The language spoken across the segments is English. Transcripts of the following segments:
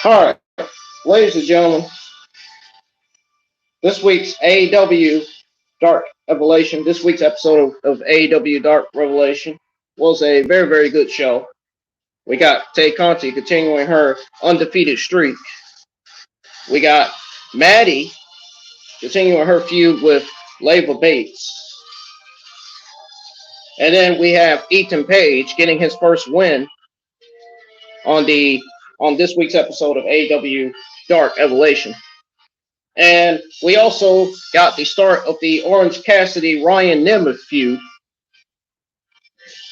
All right, ladies and gentlemen, this week's AEW Dark Revelation, this week's episode of AEW Dark Revelation was a very, very good show. We got Tay Conti continuing her undefeated streak. We got Madi continuing her feud with Leva Bates. And then we have Ethan Page getting his first win on this week's episode of AEW Dark Revelation. And we also got the start of the Orange Cassidy Ryan Nemeth feud,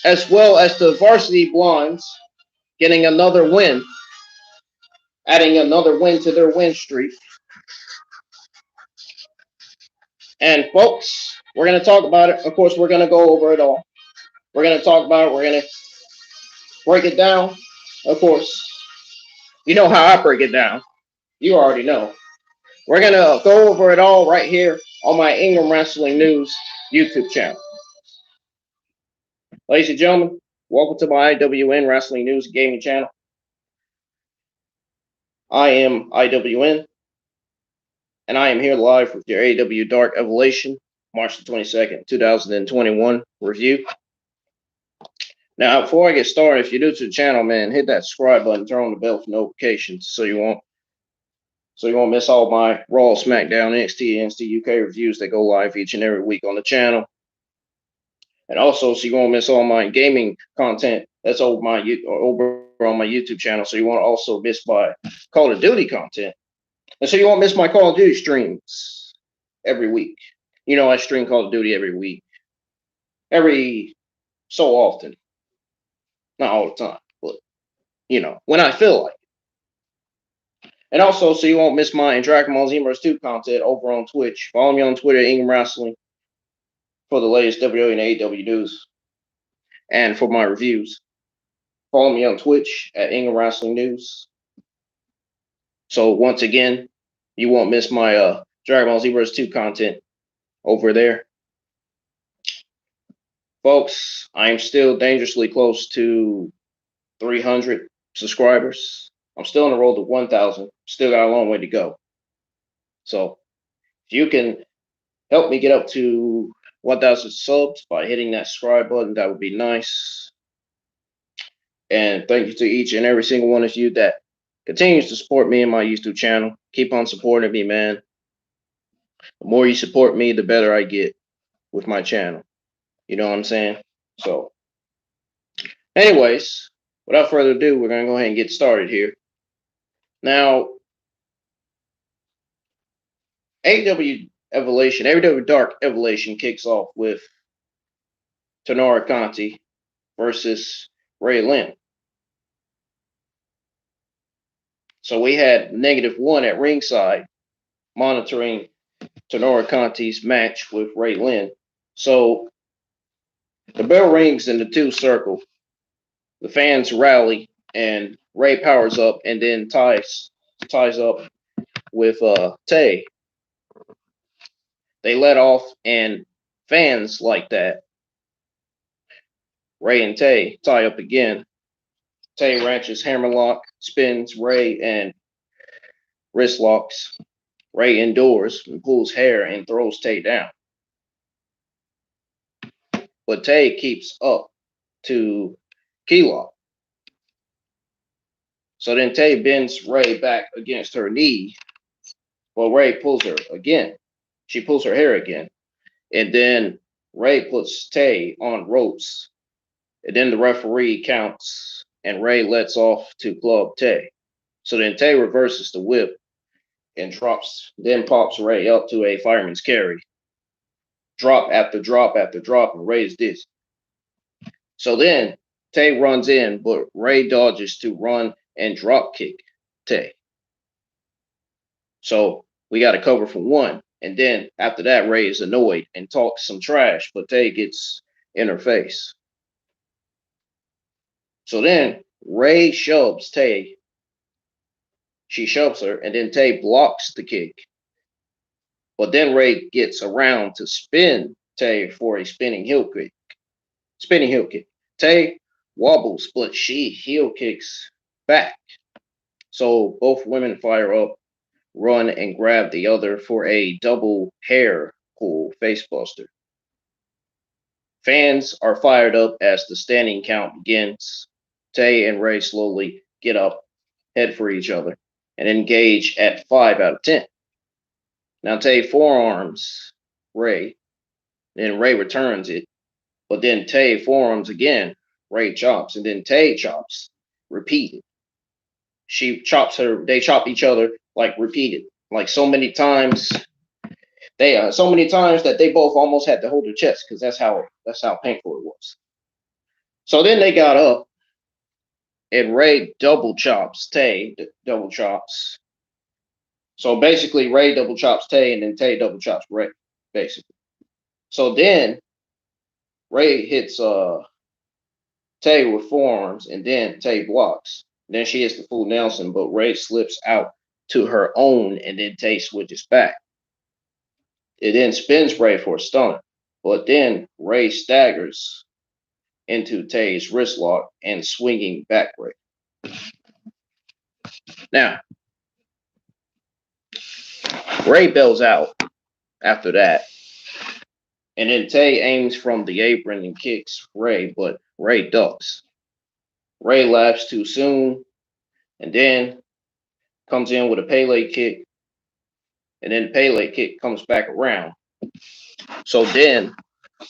as well as the Varsity Blondes getting another win, adding another win to their win streak. And folks, we're going to talk about it. Of course, we're going to go over it all. We're going to talk about it. We're going to break it down. Of course, you know how I break it down. You already know. We're going to go over it all right here on my Ingram Wrestling News YouTube channel. Ladies and gentlemen, welcome to my IWN Wrestling News Gaming channel. I am IWN, and I am here live with your AEW Dark Revelation, March the 22nd, 2021 review. Now, before I get started, if you're new to the channel, man, hit that subscribe button, turn on the bell for notifications so you won't miss all my Raw, SmackDown, NXT, and NXT UK reviews that go live each and every week on the channel. And also, so you won't miss all my gaming content that's over on my YouTube channel. So you won't also miss my Call of Duty content. And so you won't miss my Call of Duty streams every week. You know, I stream Call of Duty every week. Every so often. Not all the time, but, you know, when I feel like it. And also, so you won't miss my Dragon Ball Z Vs. 2 content over on Twitch. Follow me on Twitter at Ingram Wrestling for the latest WWE and AEW news. And for my reviews, follow me on Twitch at Ingram Wrestling News. So once again, you won't miss my Dragon Ball Z Vs. 2 content over there. Folks, I am still dangerously close to 300 subscribers. I'm still on the road to 1,000. Still got a long way to go. So if you can help me get up to 1,000 subs by hitting that subscribe button, that would be nice. And thank you to each and every single one of you that continues to support me and my YouTube channel. Keep on supporting me, man. The more you support me, the better I get with my channel. You know what I'm saying? So, anyways, without further ado, we're going to go ahead and get started here. Now, AEW Dark Revelation kicks off with Tay Conti versus Ray Lyn. So we had -1 at ringside monitoring Tay Conti's match with Ray Lyn. So the bell rings in the 2 circle. The fans rally and Ray powers up and then ties up with Tay. They let off and fans like that. Ray and Tay tie up again. Tay ranches hammerlock, spins Ray and wrist locks. Ray endures and pulls hair and throws Tay down. But Tay keeps up to key lock. So then Tay bends Ray back against her knee. Well, Ray pulls her again. She pulls her hair again. And then Ray puts Tay on ropes. And then the referee counts and Ray lets off to club Tay. So then Tay reverses the whip and then pops Ray up to a fireman's carry. Drop after drop after drop, and Ray is dizzy. So then Tay runs in, but Ray dodges to run and drop kick Tay. So we got a cover for 1. And then after that, Ray is annoyed and talks some trash, but Tay gets in her face. So then Ray shoves Tay. She shoves her, and then Tay blocks the kick. But then Ray gets around to spin Tay for a spinning heel kick. Tay wobbles, but she heel kicks back. So both women fire up, run, and grab the other for a double hair pull facebuster. Fans are fired up as the standing count begins. Tay and Ray slowly get up, head for each other, and engage at 5 out of 10. Now Tay forearms Ray, then Ray returns it, but then Tay forearms again, Ray chops, and then Tay chops, repeated. She chops her, they chop each other like repeated, like so many times. So many times that they both almost had to hold their chest because that's how painful it was. So then they got up, and Ray double chops Tay, double chops. So basically, Ray double chops Tay, and then Tay double chops Ray, basically. So then Ray hits Tay with forearms, and then Tay blocks. Then she hits the full Nelson, but Ray slips out to her own, and then Tay switches back. It then spins Ray for a stunner, but then Ray staggers into Tay's wrist lock and swinging back Ray. Now, Ray bails out after that, and then Tay aims from the apron and kicks Ray, but Ray ducks. Ray laughs too soon, and then comes in with a Pele kick, and then the Pele kick comes back around. So then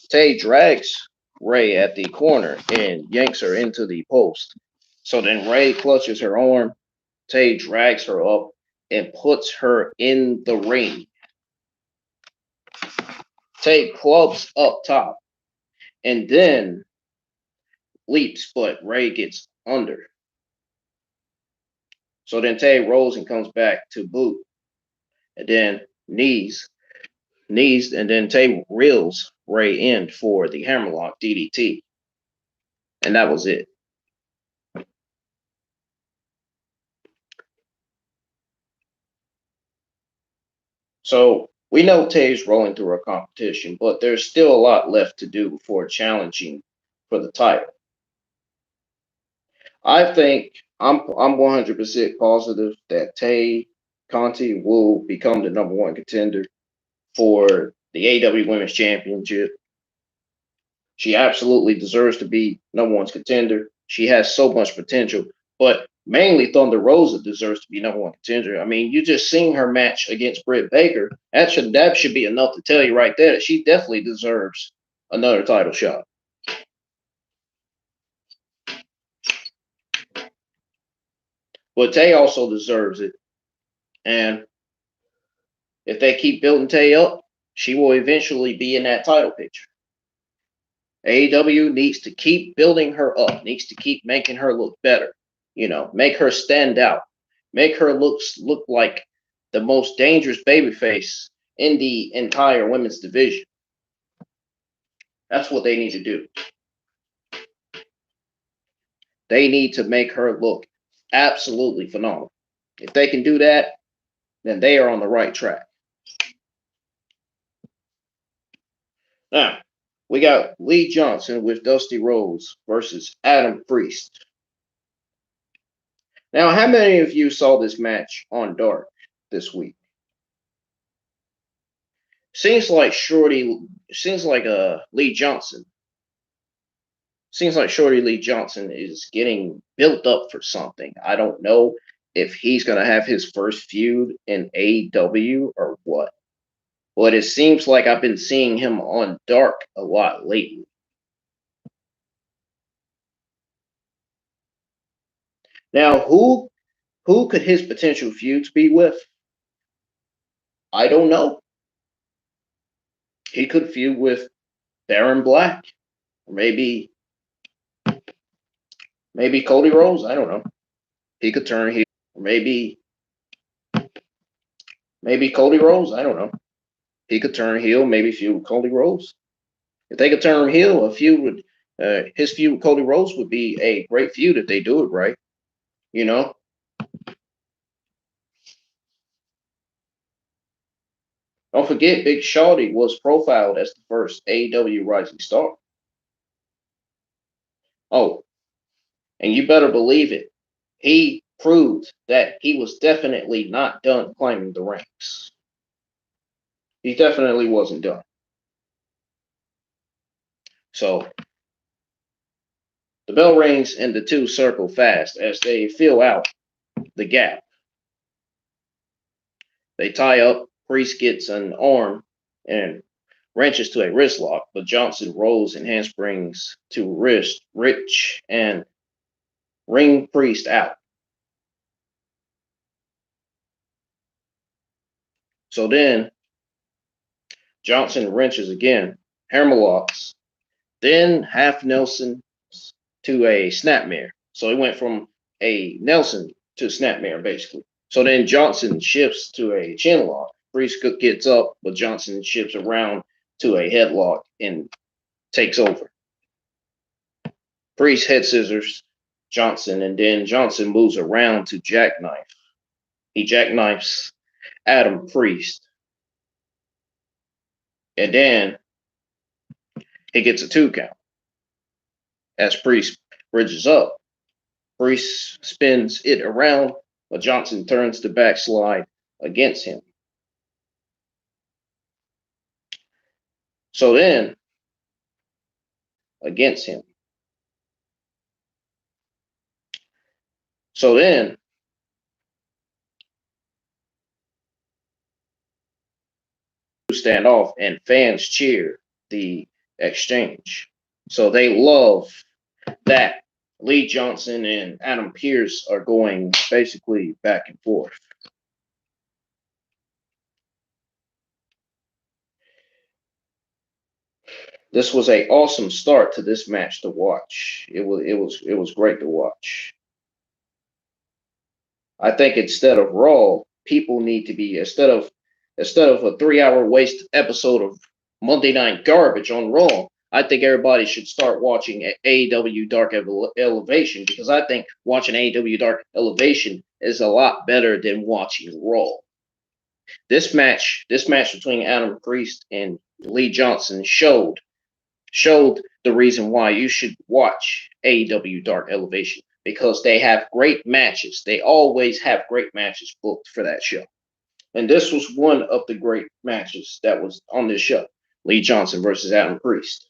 Tay drags Ray at the corner and yanks her into the post. So then Ray clutches her arm, Tay drags her up and puts her in the ring. Tay clubs up top and then leaps, but Ray gets under. So then Tay rolls and comes back to boot, and then knees, and then Tay reels Ray in for the hammerlock DDT. And that was it. So we know Tay's rolling through her competition, but there's still a lot left to do before challenging for the title. I think I'm 100% positive that Tay Conti will become the number one contender for the AEW Women's Championship. She absolutely deserves to be number one contender. She has so much potential, but mainly Thunder Rosa deserves to be number one contender. I mean, you just seen her match against Britt Baker. That should be enough to tell you right there that she definitely deserves another title shot. But Tay also deserves it. And if they keep building Tay up, she will eventually be in that title picture. AEW needs to keep building her up, needs to keep making her look better. You know, make her stand out, make her look like the most dangerous babyface in the entire women's division. That's what they need to do. They need to make her look absolutely phenomenal. If they can do that, then they are on the right track. Now, we got Lee Johnson with Dusty Rhodes versus Adam Priest. Now, how many of you saw this match on Dark this week? Seems like Lee Johnson. Seems like Shorty Lee Johnson is getting built up for something. I don't know if he's going to have his first feud in AEW or what. But it seems like I've been seeing him on Dark a lot lately. Now, who could his potential feuds be with? I don't know. He could feud with Baron Black, or maybe Cody Rhodes. I don't know. He could turn heel. Or maybe Cody Rhodes. I don't know. He could turn heel. Maybe feud with Cody Rhodes. If they could turn him heel, his feud with Cody Rhodes would be a great feud if they do it right. You know. Don't forget, Big Shawty was profiled as the first AEW Rising Star. Oh, and you better believe it. He proved that he was definitely not done climbing the ranks. He definitely wasn't done. So the bell rings and the two circle fast as they fill out the gap. They tie up. Priest gets an arm and wrenches to a wrist lock, but Johnson rolls and handsprings to wrist, Rich, and ring Priest out. So then Johnson wrenches again, hammerlocks, then half Nelson to a snapmare. So he went from a Nelson to a snapmare, basically. So then Johnson shifts to a chin lock. Priest gets up, but Johnson shifts around to a headlock and takes over. Priest head scissors Johnson, and then Johnson moves around to jackknife. He jackknifes Adam Priest. And then he gets a 2 count. As Priest bridges up, Priest spins it around, but Johnson turns the backslide against him. So then, against him. So then, stand off and fans cheer the exchange. So they love that Lee Johnson and Adam Pearce are going basically back and forth. This was an awesome start to this match to watch. It was great to watch. I think instead of Raw, people need to be instead of a 3-hour waste episode of Monday Night Garbage on Raw. I think everybody should start watching AEW Dark Elevation, because I think watching AEW Dark Elevation is a lot better than watching Raw. This match between Adam Priest and Lee Johnson showed the reason why you should watch AEW Dark Elevation, because they have great matches. They always have great matches booked for that show. And this was one of the great matches that was on this show. Lee Johnson versus Adam Priest.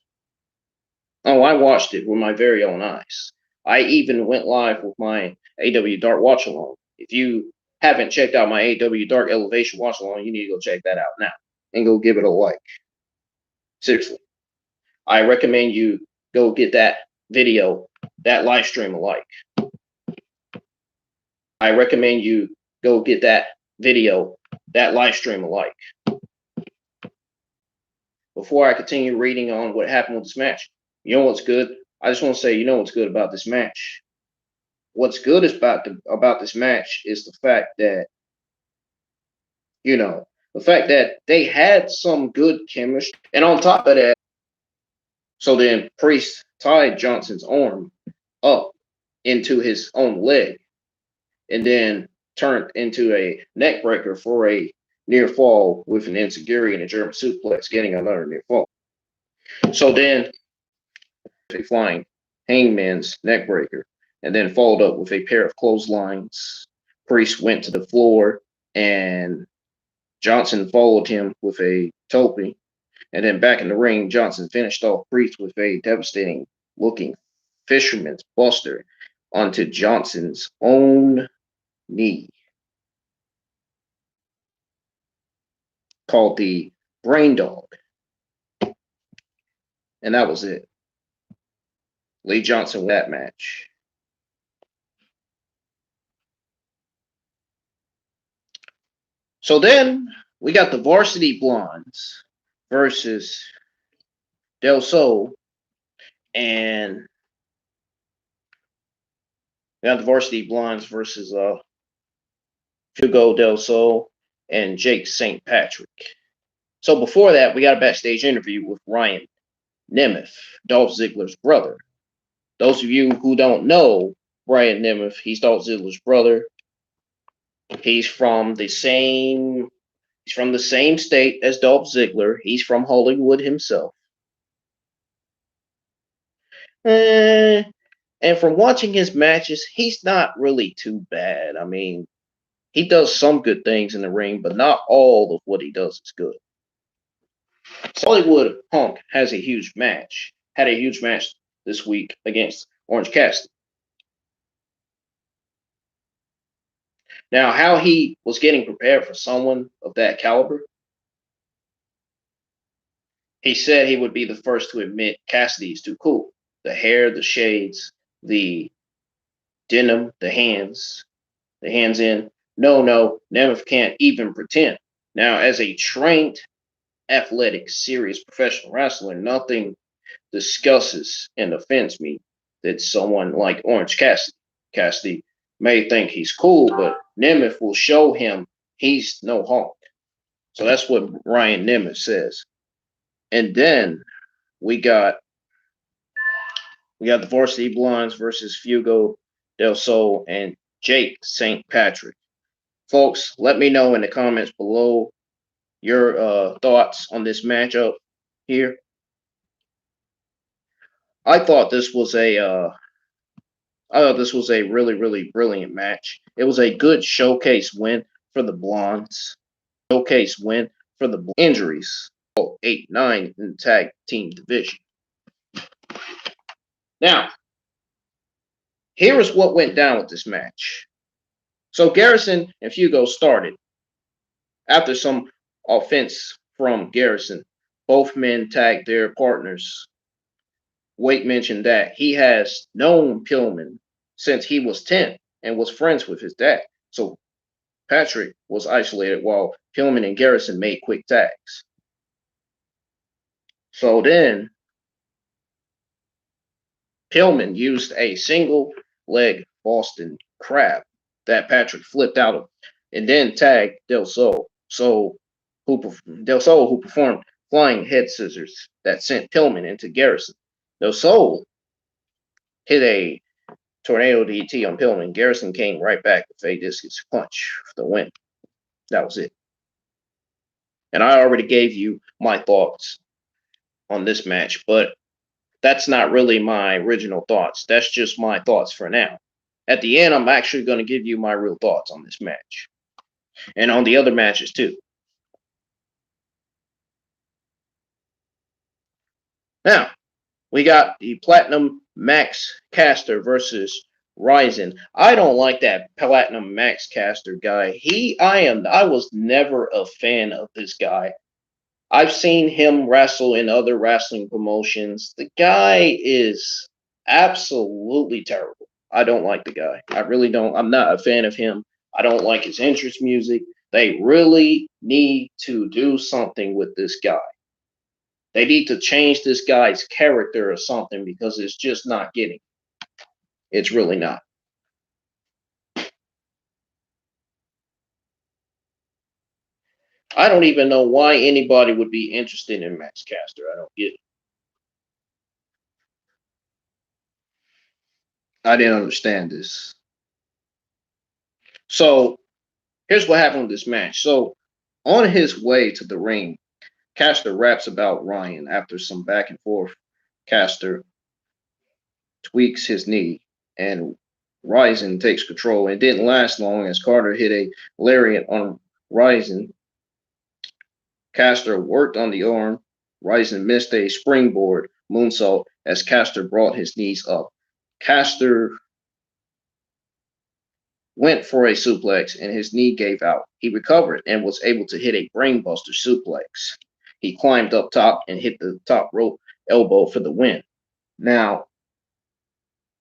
Oh, I watched it with my very own eyes. I even went live with my AEW Dark Watch Along. If you haven't checked out my AEW Dark Elevation Watch Along, you need to go check that out now and go give it a like. Seriously. I recommend you go get that video, that live stream a like. I recommend you go get that video, that live stream a like. Before I continue reading on what happened with this match, you know what's good? I just want to say, you know what's good about this match? What's good is about this match is the fact that, the fact that they had some good chemistry. And on top of that, so then Priest tied Johnson's arm up into his own leg and then turned into a neck breaker for a near fall with an enziguri and a German suplex, getting another near fall. So then a flying hangman's neck breaker and then followed up with a pair of clotheslines. Priest went to the floor and Johnson followed him with a tope. And then back in the ring, Johnson finished off Priest with a devastating looking fisherman's buster onto Johnson's own knee, called the Brain Dog. And that was it. Lee Johnson won that match. So then we got the Varsity Blondes versus Del Sol, and we got the Varsity Blondes versus Fuego Del Sol and Jake St. Patrick. So before that, we got a backstage interview with Ryan Nemeth, Dolph Ziggler's brother. Those of you who don't know Ryan Nemeth, he's Dolph Ziggler's brother. He's from the same state as Dolph Ziggler. He's from Hollywood himself. And from watching his matches, he's not really too bad. I mean, he does some good things in the ring, but not all of what he does is good. Hollywood Punk has a huge match. Had a huge match this week against Orange Cassidy. Now, how he was getting prepared for someone of that caliber, he said he would be the first to admit Cassidy's too cool. The hair, the shades, the denim, the hands in. No, Nemeth can't even pretend. Now, as a trained, athletic, serious professional wrestler, nothing discusses and offends me that someone like Orange Cassidy may think he's cool, but Nemeth will show him he's no honk. So that's what Ryan Nemeth says. And then we got the Varsity Blondes versus Fuego Del Sol and Jake St. Patrick. Folks, let me know in the comments below your thoughts on this matchup here. I thought this was a really, really brilliant match. It was a good showcase win for the Blondes. Injuries. 8-9 in the tag team division. Now, here is what went down with this match. So Garrison and Fuego started. After some offense from Garrison, both men tagged their partners. Wade mentioned that he has known Pillman since he was 10 and was friends with his dad. So Patrick was isolated while Pillman and Garrison made quick tags. So then Pillman used a single leg Boston Crab that Patrick flipped out of, and then tagged Del Sol, who performed flying head scissors that sent Pillman into Garrison. Del Sol hit a tornado DT on Pillman. Garrison came right back with a discus punch for the win. That was it. And I already gave you my thoughts on this match, but that's not really my original thoughts. That's just my thoughts for now. At the end, I'm actually going to give you my real thoughts on this match and on the other matches too. Now, we got the Platinum Max Caster versus Ryzin. I don't like that Platinum Max Caster guy. I was never a fan of this guy. I've seen him wrestle in other wrestling promotions. The guy is absolutely terrible. I don't like the guy. I really don't. I'm not a fan of him. I don't like his entrance music. They really need to do something with this guy. They need to change this guy's character or something because it's just not getting. It's really not. I don't even know why anybody would be interested in Max Caster. I don't get it. I didn't understand this. So here's what happened with this match. So on his way to the ring, Caster raps about Ryan after some back and forth. Caster tweaks his knee and Ryzin takes control. It didn't last long as Carter hit a lariat on Ryzin. Caster worked on the arm. Ryzin missed a springboard moonsault as Caster brought his knees up. Caster went for a suplex and his knee gave out. He recovered and was able to hit a brainbuster suplex. He climbed up top and hit the top rope elbow for the win. Now,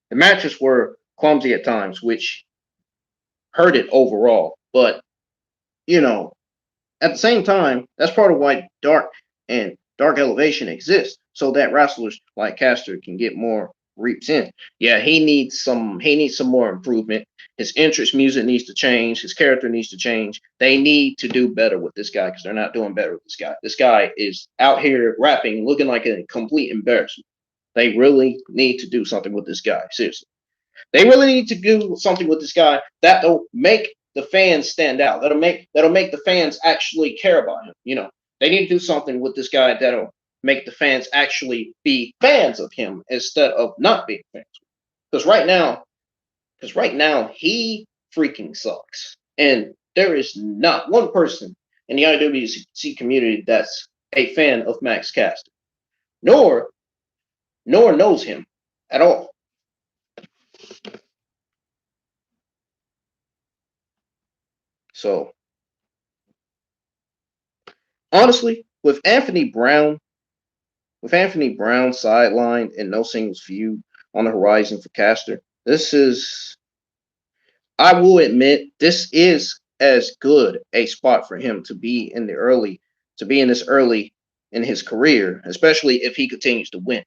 the matches were clumsy at times, which hurt it overall. But, you know, at the same time, that's part of why Dark Elevation exists, so that wrestlers like Caster can get more reaps in. Yeah, he needs some more improvement. His entrance music needs to change. His character needs to change. They need to do better with this guy because they're not doing better with this guy. This guy is out here rapping, looking like a complete embarrassment. They really need to do something with this guy. Seriously. They really need to do something with this guy that'll make the fans stand out. That'll make the fans actually care about him. You know, they need to do something with this guy that'll make the fans actually be fans of him instead of not being fans. Because right now, he freaking sucks. And there is not one person in the IWC community that's a fan of Max Caster, nor knows him at all. So honestly, with Anthony Brown sidelined and no singles feud on the horizon for Caster, I will admit, this is as good a spot for him to be in this early in his career, especially if he continues to win.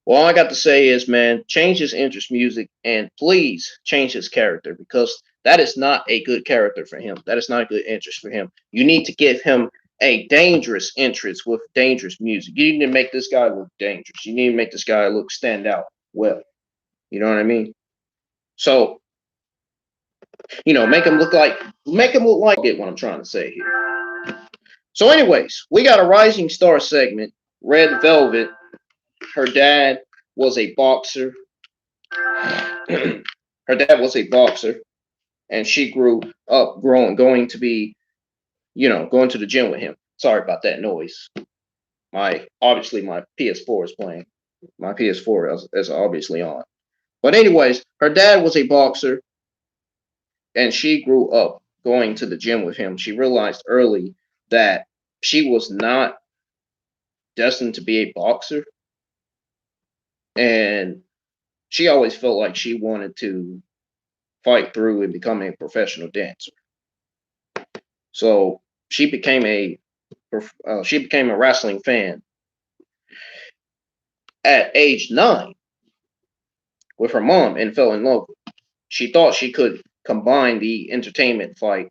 Well, all I got to say is, man, change his interest music and please change his character, because that is not a good character for him. That is not a good interest for him. You need to give him a dangerous interest with dangerous music. You need to make this guy look dangerous. You need to make this guy look stand out well. You know what I mean? So, make him look like it, what I'm trying to say here. So, anyways, we got a Rising Star segment. Red Velvet, her dad was a boxer. Her dad was a boxer, and she grew up going to the gym with him. Sorry about that noise. Obviously my PS4 is playing. My PS4 is obviously on. But anyways, her dad was a boxer, and she grew up going to the gym with him. She realized early that she was not destined to be a boxer, and she always felt like she wanted to fight through and become a professional dancer. So she became a wrestling fan at age 9 with her mom and fell in love with her. She thought she could combine the entertainment, fight,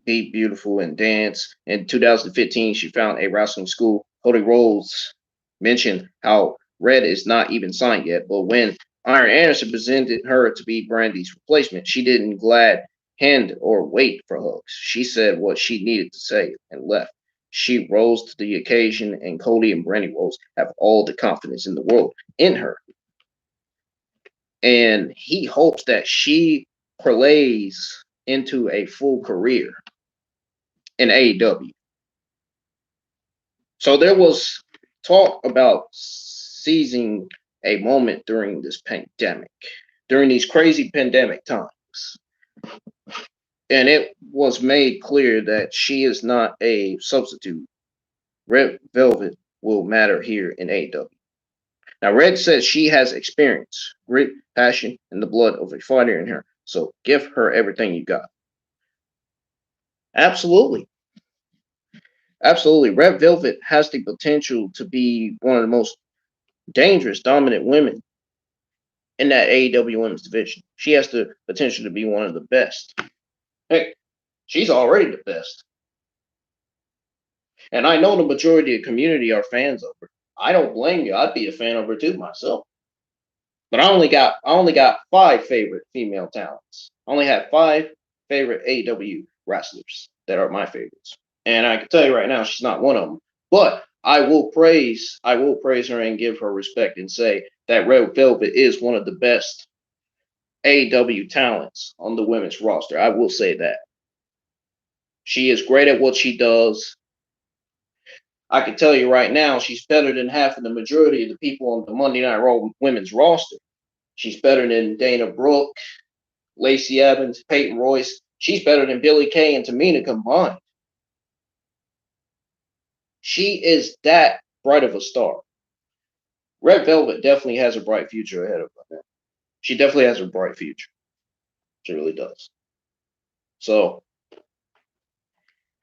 be beautiful, and dance. In 2015, she found a wrestling school. Cody Rhodes mentioned how Red is not even signed yet, but when Iron Anderson presented her to be Brandy's replacement, she didn't glad hand or wait for hugs. She said what she needed to say and left. She rose to the occasion, and Cody and Brandy Rhodes have all the confidence in the world in her. And he hopes that she parlays into a full career in AEW. So there was talk about seizing a moment during this pandemic, during these crazy pandemic times. And it was made clear that she is not a substitute. Red Velvet will matter here in AEW. Now, Red says she has experience, grit, passion, and the blood of a fighter in her. So give her everything you got. Absolutely. Absolutely. Red Velvet has the potential to be one of the most dangerous, dominant women in that AEW women's division. She has the potential to be one of the best. Hey, she's already the best. And I know the majority of the community are fans of her. I don't blame you. I'd be a fan of her too myself. But I only got 5 favorite female talents. I only have 5 favorite AEW wrestlers that are my favorites. And I can tell you right now, she's not one of them. But I will praise her and give her respect and say that Red Velvet is one of the best AEW talents on the women's roster. I will say that. She is great at what she does. I can tell you right now, she's better than half of the majority of the people on the Monday Night Raw women's roster. She's better than Dana Brooke, Lacey Evans, Peyton Royce. She's better than Billie Kay and Tamina combined. She is that bright of a star. Red Velvet definitely has a bright future ahead of her. She definitely has a bright future. She really does. So,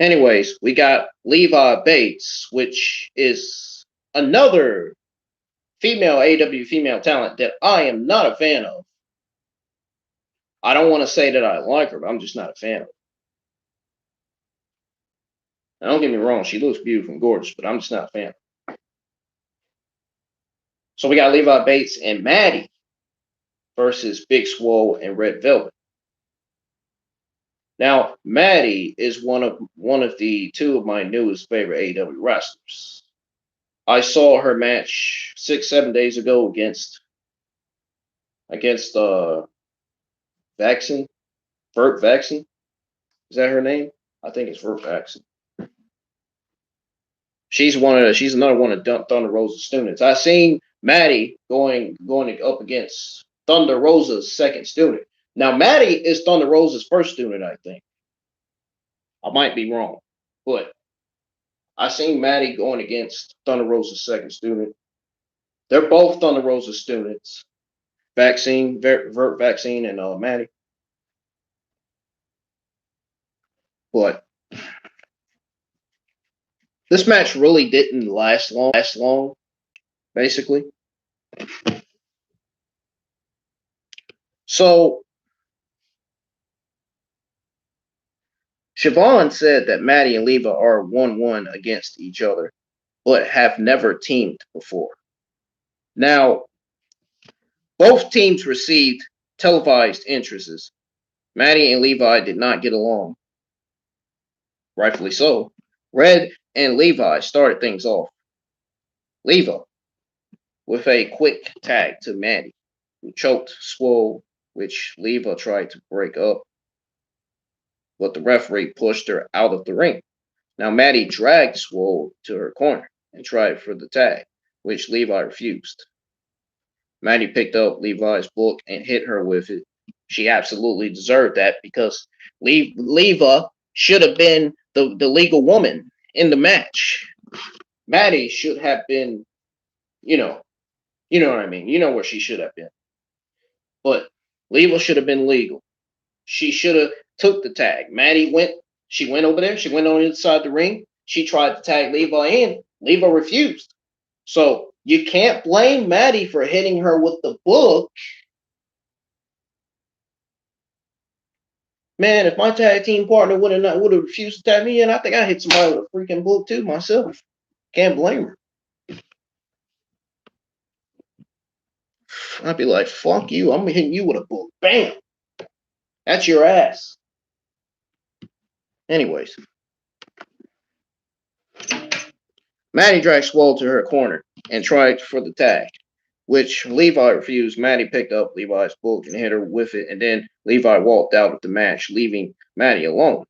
anyways, we got Leva Bates, which is another female AEW female talent that I am not a fan of. I don't want to say that I like her, but I'm just not a fan of her. Now, don't get me wrong, she looks beautiful and gorgeous, but I'm just not a fan. So we got Leva Bates and Madi versus Big Swole and Red Velvet. Now, Madi is one of the 2 of my newest favorite AEW wrestlers. I saw her match 6-7 days ago against Vaxon, Vert Vaxon. Is that her name? I think it's Vert Vaxon. She's another one of Thunder Rosa's students. I seen Madi going up against Thunder Rosa's second student. Now Madi is Thunder Rosa's first student, I think. I might be wrong, but I seen Madi going against Thunder Rosa's second student. They're both Thunder Rosa's students. Vert Vaccine, and Madi. But this match really didn't last long, basically. So Siobhan said that Madi and Leva are 1-1 against each other, but have never teamed before. Now, both teams received televised entrances. Madi and Levi did not get along. Rightfully so. Red and Levi started things off. Leva with a quick tag to Madi, who choked Swole, which Leva tried to break up, but the referee pushed her out of the ring. Now Madi dragged Swole to her corner and tried for the tag, which Levi refused. Madi picked up Levi's book and hit her with it. She absolutely deserved that because Leva should have been the legal woman in the match. Madi should have been, you know what I mean. You know where she should have been. But Leva should have been legal. She should have took the tag. She went over there. She went on inside the ring. She tried to tag Leva in. Leva refused. So you can't blame Madi for hitting her with the book. Man, if my tag team partner would have refused to tag me in, I think I hit somebody with a freaking book too myself. Can't blame her. I'd be like, fuck you. I'm hitting you with a book. Bam. That's your ass. Anyways. Madi dragged Swole to her corner and tried for the tag, which Levi refused. Madi picked up Levi's book and hit her with it, and then Levi walked out of the match, leaving Madi alone.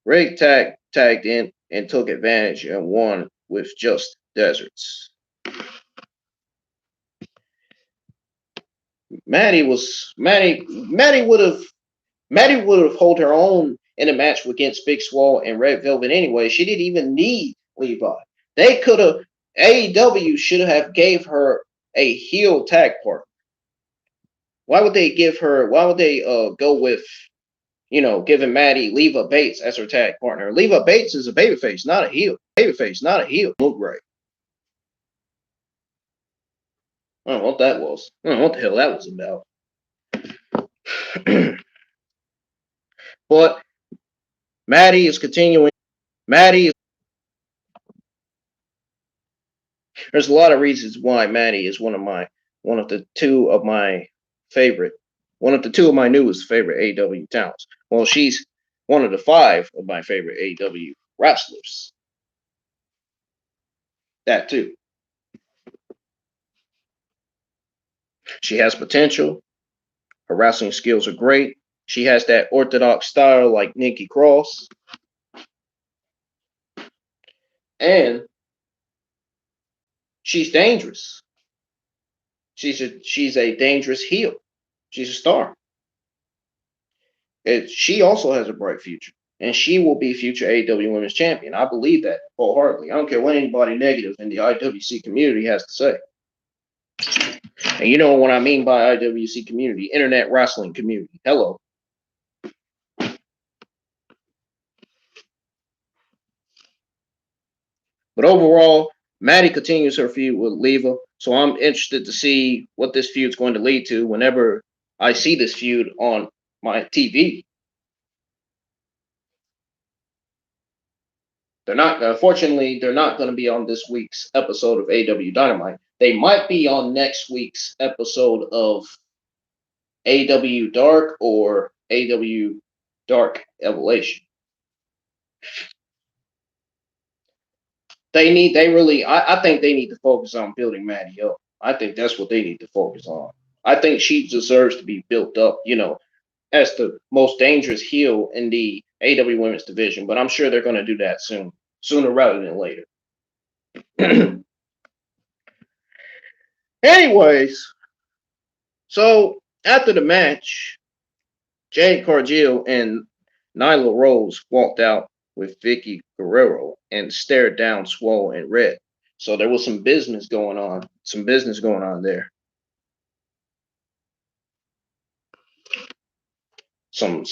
Rig tagged in and took advantage and won with just deserts. Madi would have held her own in a match against Big Swole and Red Velvet anyway. She didn't even need Levi. They could have AEW should have gave her a heel tag partner. Why would they go with giving Madi Leva Bates as her tag partner? Leva Bates is a babyface, not a heel. Look right. I don't know what that was. I don't know what the hell that was about. But Madi is continuing. There's a lot of reasons why Madi is one of the two of my newest favorite AEW talents. Well, she's one of the 5 of my favorite AEW wrestlers. That too. She has potential. Her wrestling skills are great. She has that orthodox style like Nikki Cross. And she's dangerous. She's a dangerous heel. She's a star. She also has a bright future. And she will be future AEW Women's Champion. I believe that wholeheartedly. I don't care what anybody negative in the IWC community has to say. And you know what I mean by IWC community, internet wrestling community. Hello. But overall, Madi continues her feud with Leva, so I'm interested to see what this feud's going to lead to whenever I see this feud on my TV. Unfortunately, they're not going to be on this week's episode of AEW Dynamite. They might be on next week's episode of AEW Dark or AEW Dark Evolution. I think they need to focus on building Madi up. I think that's what they need to focus on. I think she deserves to be built up, as the most dangerous heel in the AEW Women's Division. But I'm sure they're going to do that sooner rather than later. Anyways, so after the match, Jade Cargill and Nyla Rose walked out with Vicky Guerrero and stared down Swole and Red. So there was some business going on. Some business going on there. Some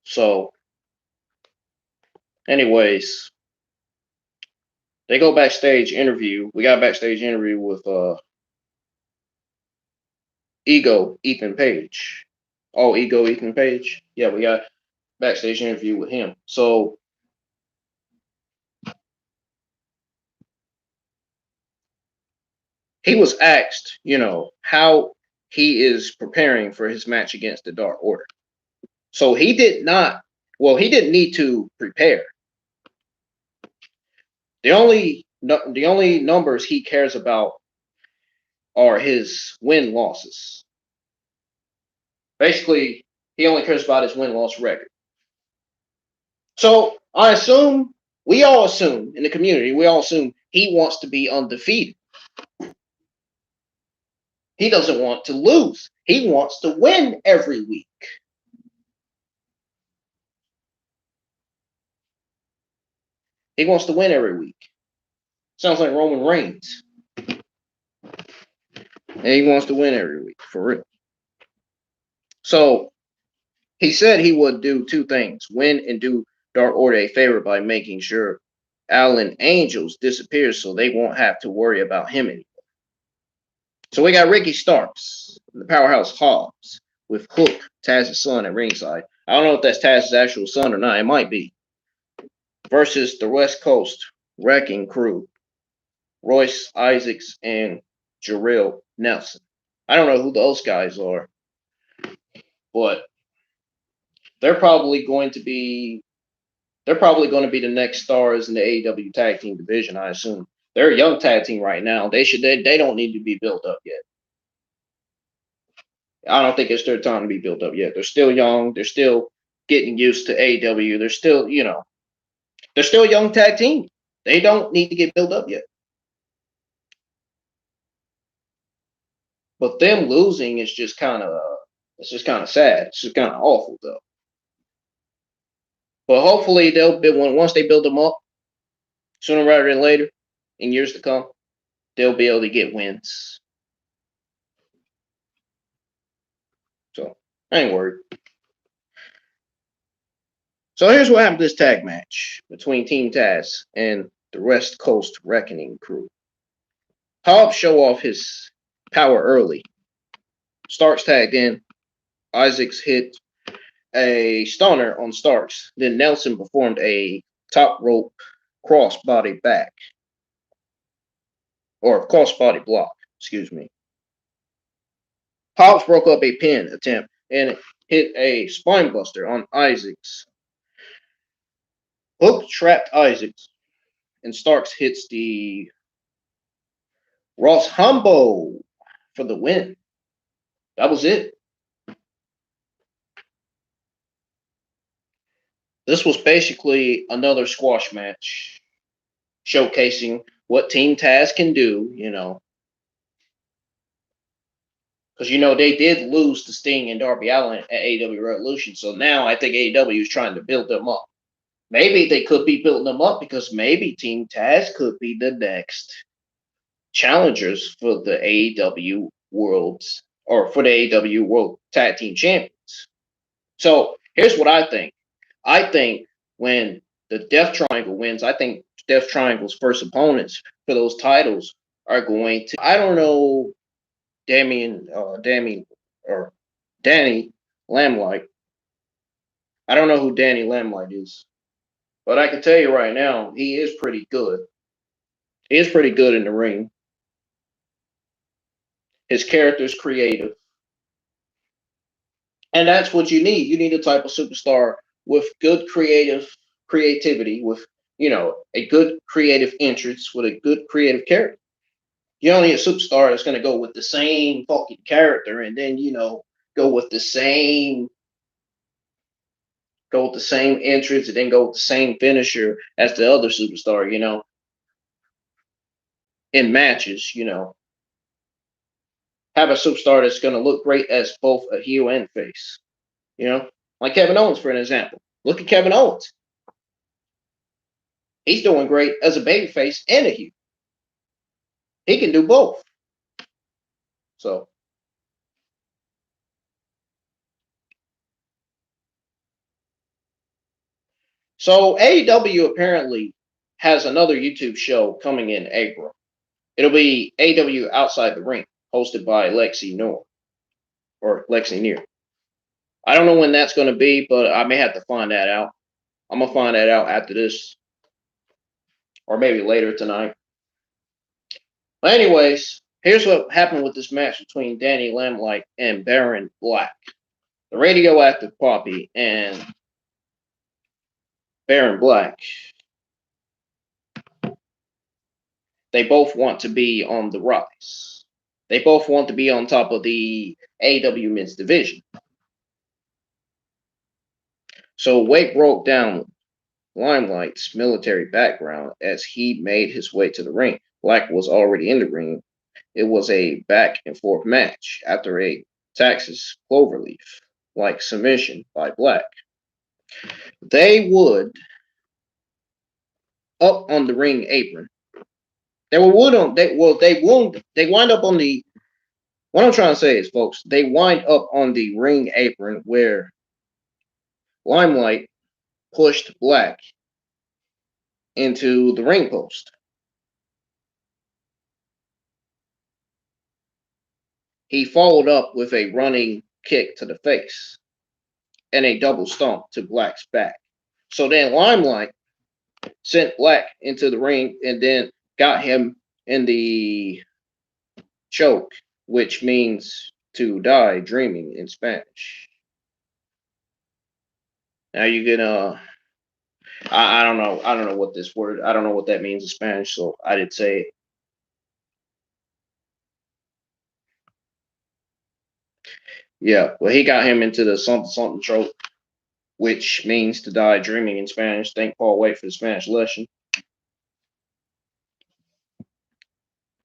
so anyways, they go backstage interview. We got a backstage interview with Ego Ethan Page. Oh, Ego Ethan Page. Yeah, we got backstage interview with him. So he was asked, how he is preparing for his match against the Dark Order. So he didn't need to prepare. The only numbers he cares about are his win losses. Basically, he only cares about his win loss record. So we all assume in the community, he wants to be undefeated. He doesn't want to lose. He wants to win every week. He wants to win every week. Sounds like Roman Reigns. And he wants to win every week, for real. So he said he would do two things: win and do Dark Order a favor by making sure Alan Angels disappears so they won't have to worry about him anymore. So we got Ricky Starks, the Powerhouse Hobbs, with Hook, Taz's son, at ringside. I don't know if that's Taz's actual son or not. It might be. Versus the West Coast Wrecking Crew, Royce Isaacs and Jorel Nelson. I don't know who those guys are, but they're probably going to be the next stars in the AEW tag team division, I assume. They're a young tag team right now. They don't need to be built up yet. I don't think it's their time to be built up yet. They're still young. They're still getting used to AEW. They're still, they're still a young tag team. They don't need to get built up yet. But them losing is just kind of sad. It's just kind of awful though. But hopefully once they build them up, sooner rather than later, in years to come, they'll be able to get wins. So I ain't worried. So here's what happened to this tag match between Team Taz and the West Coast Reckoning Crew. Hobbs show off his power early. Starks tagged in. Isaacs hit a stunner on Starks. Then Nelson performed a top rope crossbody back. Or crossbody block, excuse me. Hobbs broke up a pin attempt and hit a spinebuster on Isaacs. Hook trapped Isaacs, and Starks hits the Ross Humbo for the win. That was it. This was basically another squash match showcasing what Team Taz can do, Because, they did lose to Sting and Darby Allin at AEW Revolution. So now I think AEW is trying to build them up. Maybe they could be building them up because maybe Team Taz could be the next challengers for the AEW Worlds or for the AEW World Tag Team Champions. So here's what I think. I think when the Death Triangle wins, I think Death Triangle's first opponents for those titles are going to, I don't know, Danny Limelight. I don't know who Danny Limelight is, but I can tell you right now, he is pretty good. He is pretty good in the ring. His character's creative. And that's what you need. You need a type of superstar with good creativity, with a good creative entrance, with a good creative character. You don't need a superstar that's going to go with the same fucking character and then go with the same entrance and then go with the same finisher as the other superstar. In matches. Have a superstar that's going to look great as both a heel and face. Like Kevin Owens, for an example. Look at Kevin Owens. He's doing great as a babyface and a heel. He can do both. So AEW apparently has another YouTube show coming in April. It'll be AEW Outside the Ring, hosted by Lexi Noor. Or Lexi Near. I don't know when that's going to be, but I may have to find that out. I'm going to find that out after this. Or maybe later tonight. But anyways, here's what happened with this match between Danny Limelight and Baron Black. The radioactive Poppy and Baron Black. They both want to be on the rise. They both want to be on top of the AEW men's division. So Wade broke down Limelight's military background as he made his way to the ring. Black was already in the ring. It was a back and forth match after a Texas cloverleaf-like submission by Black. They would up on the ring apron. They wind up on the. What I'm trying to say is, folks, they wind up on the ring apron where Limelight pushed Black into the ring post. He followed up with a running kick to the face and a double stomp to Black's back. So then Limelight sent Black into the ring and then got him in the choke, which means to die dreaming in Spanish. Now you can I don't know. I don't know what this word. I don't know what that means in Spanish, so I did say it. Yeah, well, he got him into the something choke, which means to die dreaming in Spanish. Thank Paul White for the Spanish lesson.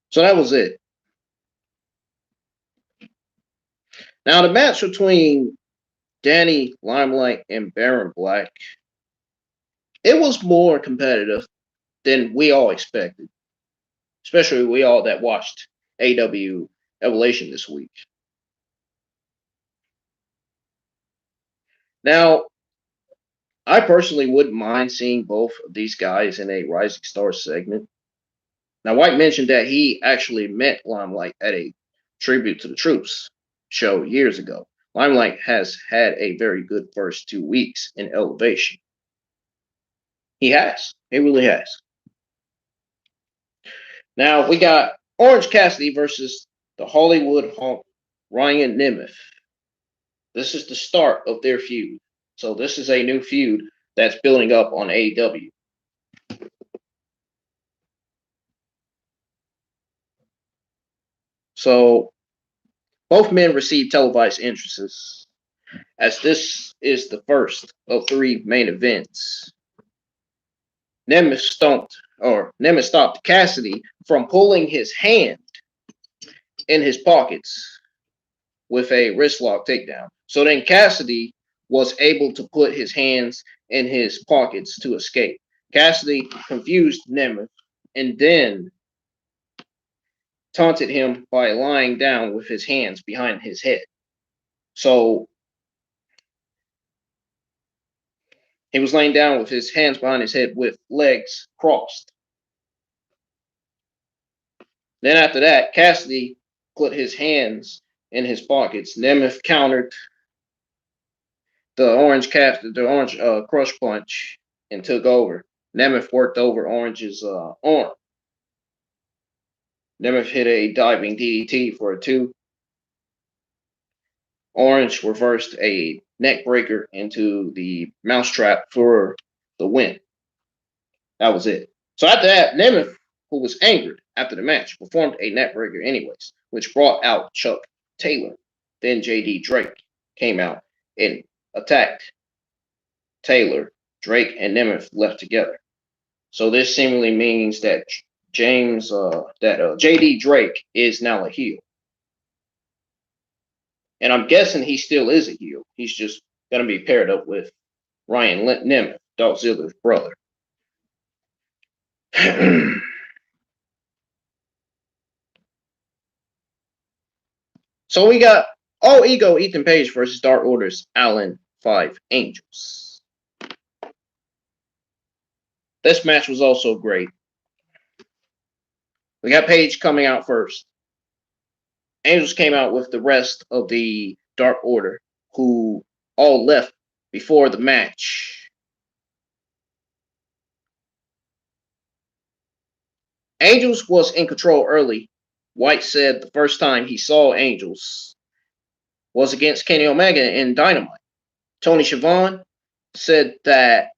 So that was it. Now the match between Danny Limelight and Baron Black, it was more competitive than we all expected, especially we all that watched AEW Evolution this week. Now, I personally wouldn't mind seeing both of these guys in a Rising Star segment. Now, White mentioned that he actually met Limelight at a Tribute to the Troops show years ago. Limelight has had a very good first 2 weeks in Elevation. He has. He really has. Now, we got Orange Cassidy versus the Hollywood Hawk, Ryan Nemeth. This is the start of their feud. So this is a new feud that's building up on AEW. So both men received televised entrances, as this is the first of 3 main events. Nemeth stopped Cassidy from pulling his hand in his pockets with a wristlock takedown. So then Cassidy was able to put his hands in his pockets to escape. Cassidy confused Nemeth and then taunted him by lying down with his hands behind his head. So he was laying down with his hands behind his head with legs crossed. Then after that, Cassidy put his hands in his pockets. Nemeth countered the orange crush punch and took over. Nemeth worked over Orange's arm. Nemeth hit a diving DDT for a 2. Orange reversed a neck breaker into the mousetrap for the win. That was it. So after that, Nemeth, who was angered after the match, performed a neck breaker anyways, which brought out Chuck Taylor. Then JD Drake came out and attacked Taylor. Drake and Nemeth left together. So this seemingly means that JD Drake is now a heel. And I'm guessing he still is a heel. He's just going to be paired up with Ryan Nemeth, Dolph Ziggler's brother. So we got All Ego Ethan Page versus Dark Order's Allen 5 Angels. This match was also great. We got Page coming out first. Angels came out with the rest of the Dark Order, who all left before the match. Angels was in control early. White said the first time he saw Angels was against Kenny Omega in Dynamite. Tony Schiavone said that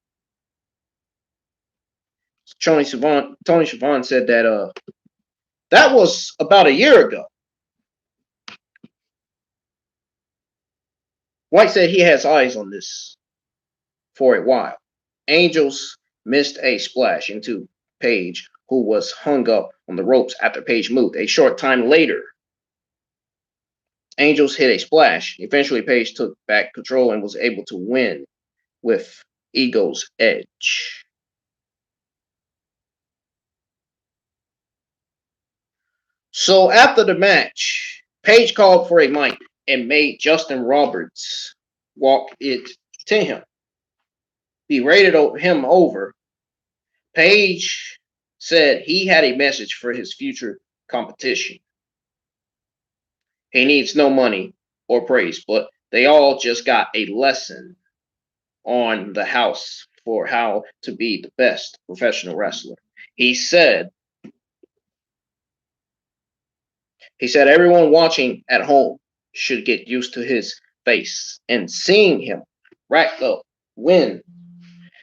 that was about a year ago. White said he has eyes on this for a while. Angels missed a splash into Page, who was hung up on the ropes after Page moved. A short time later, Angels hit a splash. Eventually, Page took back control and was able to win with Ego's edge. So after the match, Page called for a mic and made Justin Roberts walk it to him. He rated him over. Page said he had a message for his future competition. He needs no money or praise, but they all just got a lesson on the house for how to be the best professional wrestler. He said everyone watching at home should get used to his face and seeing him rack up win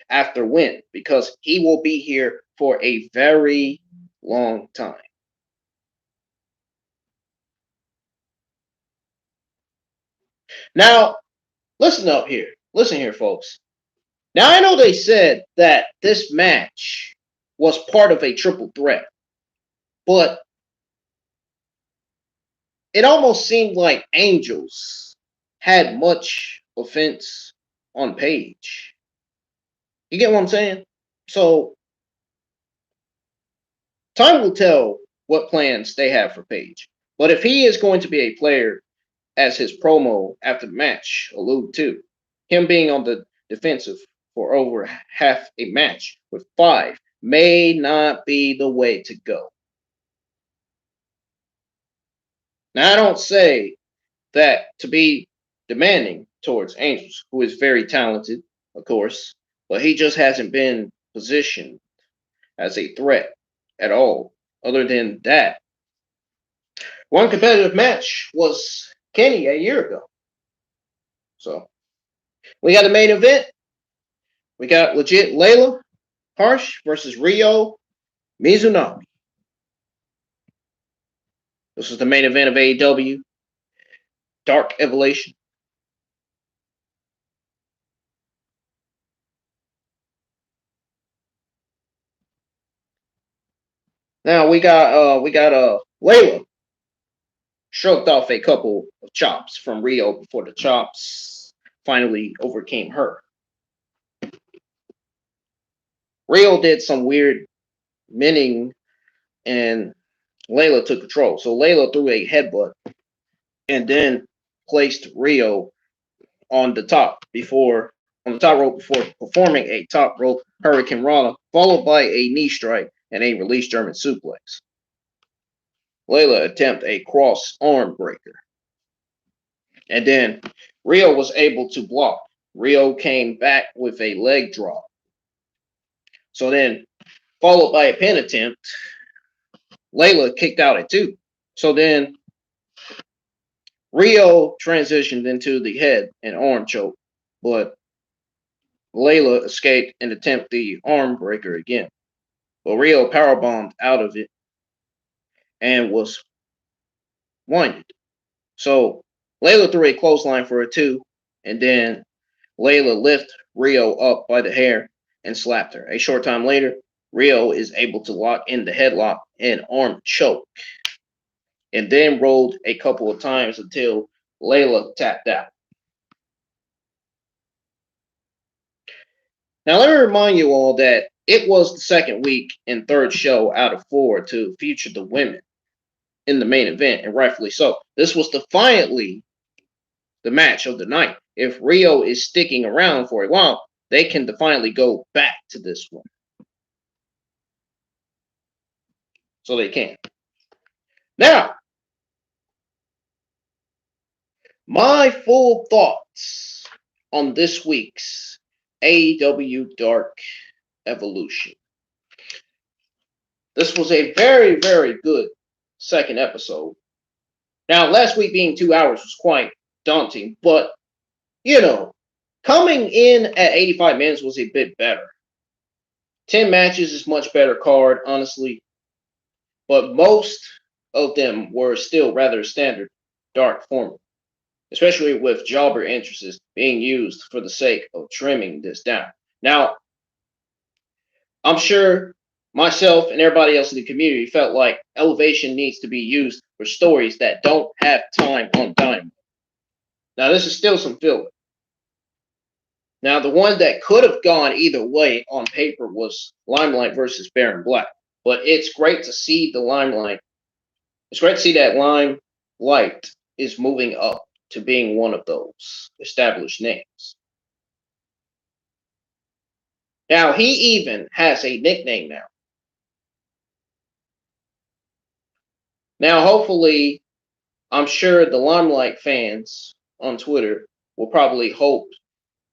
after win, because he will be here for a very long time. Now, listen here, folks. Now, I know they said that this match was part of a triple threat, but it almost seemed like Angels had much offense on Page. You get what I'm saying? So, time will tell what plans they have for Page. But if he is going to be a player, as his promo after the match allude to, him being on the defensive for over half a match with 5 may not be the way to go. Now, I don't say that to be demanding towards Angels, who is very talented, of course, but he just hasn't been positioned as a threat at all. Other than that, one competitive match was Kenny a year ago. So, we got the main event. We got legit Leyla, Hirsch versus Ryo Mizunami. This is the main event of AEW. Dark Evolution. Now we got Leyla stroked off a couple of chops from Ryo before the chops finally overcame her. Ryo did some weird minning and Leyla took control. So Leyla threw a headbutt and then placed Ryo on the top rope before performing a top rope Hurricane Rana, followed by a knee strike and a release German suplex. Leyla attempted a cross arm breaker. And then Ryo was able to block. Ryo came back with a leg drop. So then, followed by a pin attempt, Leyla kicked out at 2. So then Rio transitioned into the head and arm choke, but Leyla escaped and attempted the arm breaker again. But Rio powerbombed out of it and was winded. So Leyla threw a clothesline for a 2, and then Leyla lifted Rio up by the hair and slapped her. A short time later, Rio is able to lock in the headlock and arm choke, and then rolled a couple of times until Leyla tapped out. Now, let me remind you all that it was the second week and third show out of 4 to feature the women in the main event, and rightfully so. This was defiantly the match of the night. If Rio is sticking around for a while, they can defiantly go back to this one. So they can. Now, my full thoughts on this week's AEW Dark Evolution. This was a very, very good second episode. Now, last week being 2 hours was quite daunting, but, coming in at 85 minutes was a bit better. 10 matches is much better card, honestly, but most of them were still rather standard dark format, especially with jobber entrances being used for the sake of trimming this down. Now, I'm sure myself and everybody else in the community felt like Elevation needs to be used for stories that don't have time on Dynamite. Now, this is still some filler. Now, the one that could have gone either way on paper was Limelight versus Baron Black. But it's great to see the Limelight. It's great to see that Limelight is moving up to being one of those established names. Now, he even has a nickname now. Now, hopefully, I'm sure the Limelight fans on Twitter will probably hope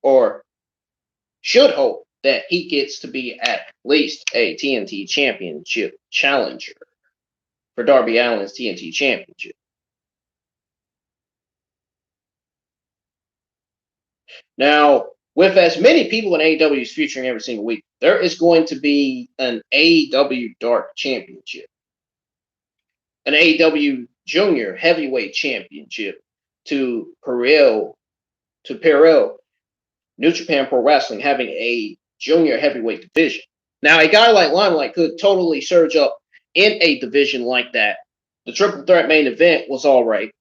or should hope that he gets to be at least a TNT Championship challenger for Darby Allin's TNT Championship. Now, with as many people in AEW is featuring every single week, there is going to be an AEW Dark Championship, an AEW Junior Heavyweight Championship to pair New Japan Pro Wrestling having a Junior Heavyweight division. Now, a guy like Limelight could totally surge up in a division like that. The Triple Threat main event was all right.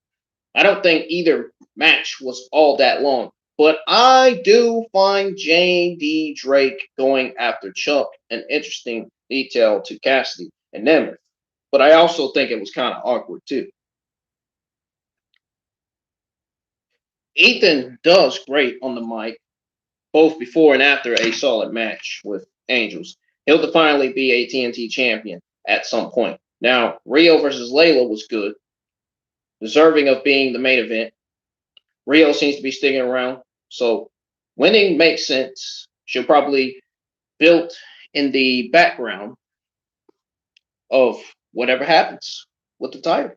I don't think either match was all that long. But I do find J.D. Drake going after Chuck an interesting detail to Cassidy and Nemeth. But I also think it was kind of awkward, too. Ethan does great on the mic, both before and after a solid match with Angels. He'll definitely be a TNT champion at some point. Now, Rio versus Leyla was good, deserving of being the main event. Rio seems to be sticking around, so winning makes sense. She'll probably build in the background of whatever happens with the title.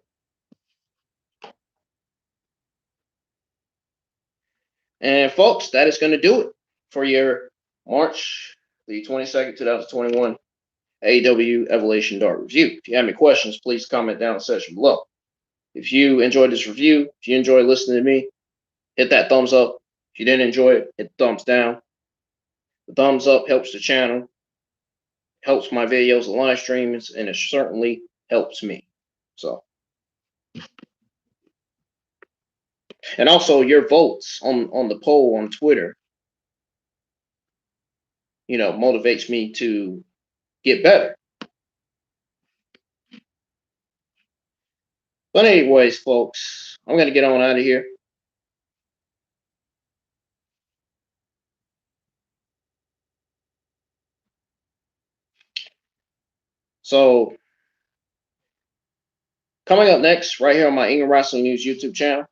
And folks, that is going to do it for your March the 22nd, 2021 AEW Evolution Dark Review. If you have any questions, please comment down in the section below. If you enjoyed this review, if you enjoyed listening to me, hit that thumbs up. If you didn't enjoy it, hit the thumbs down. The thumbs up helps the channel, helps my videos and live streams, and it certainly helps me. So, and also your votes on the poll on Twitter, motivates me to get better. But anyways, folks, I'm going to get on out of here. So, coming up next, right here on my England Wrestling News YouTube channel.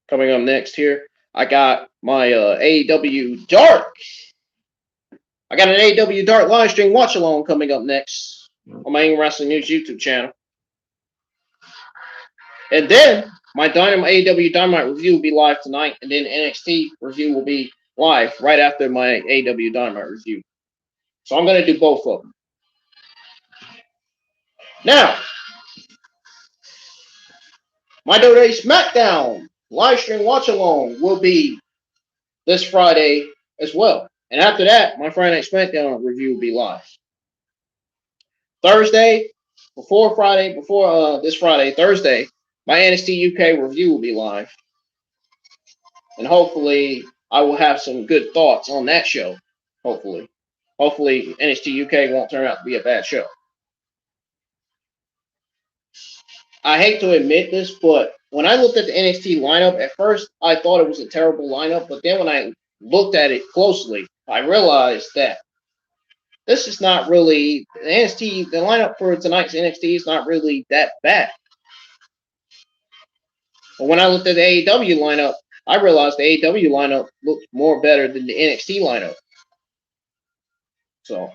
Coming up next here, I got my AEW Dark. I got an AEW Dark live stream watch along coming up next on my England Wrestling News YouTube channel. And then my AEW Dynamite review will be live tonight, and then NXT review will be live right after my AEW Dynamite review. So I'm going to do both of them. Now, my Day SmackDown live stream watch along will be this Friday as well. And after that, my Friday Night SmackDown review will be live. Thursday, before this Friday, Thursday, my NXT UK review will be live. And hopefully, I will have some good thoughts on that show. Hopefully NXT UK won't turn out to be a bad show. I hate to admit this, but when I looked at the NXT lineup, at first I thought it was a terrible lineup, but then when I looked at it closely, I realized that this is not really the lineup for tonight's NXT is not really that bad. But when I looked at the AEW lineup, I realized the AEW lineup looked more better than the NXT lineup. So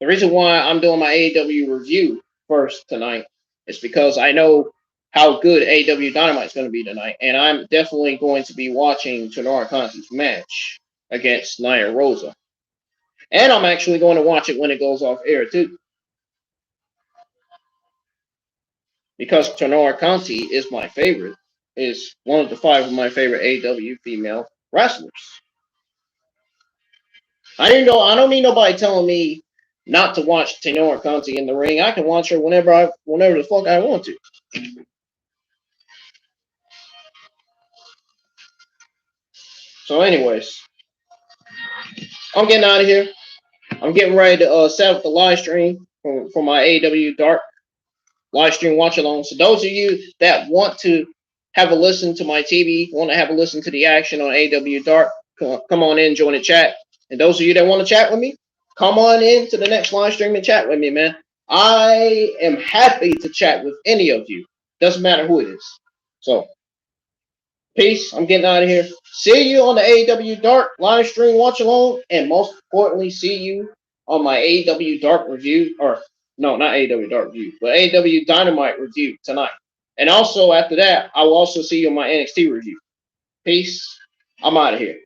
the reason why I'm doing my AEW review first tonight is because I know how good AEW Dynamite is going to be tonight, and I'm definitely going to be watching Tay Conti's match against Nia Rosa. And I'm actually going to watch it when it goes off air too. Because Tay Conti is my favorite, is one of the 5 of my favorite AEW female wrestlers. I don't need nobody telling me not to watch Tay Conti in the ring. I can watch her whenever the fuck I want to. So anyways, I'm getting out of here. I'm getting ready to set up the live stream for my AEW Dark live stream watch along. So those of you that want to have a listen to my TV, want to have a listen to the action on AEW Dark, come on in, join the chat. And those of you that want to chat with me, come on in to the next live stream and chat with me, man. I am happy to chat with any of you. Doesn't matter who it is. So, peace. I'm getting out of here. See you on the AEW Dark live stream watch along. And most importantly, see you on my AEW Dark review. Or, no, not AEW Dark review, but AEW Dynamite review tonight. And also, after that, I will also see you on my NXT review. Peace. I'm out of here.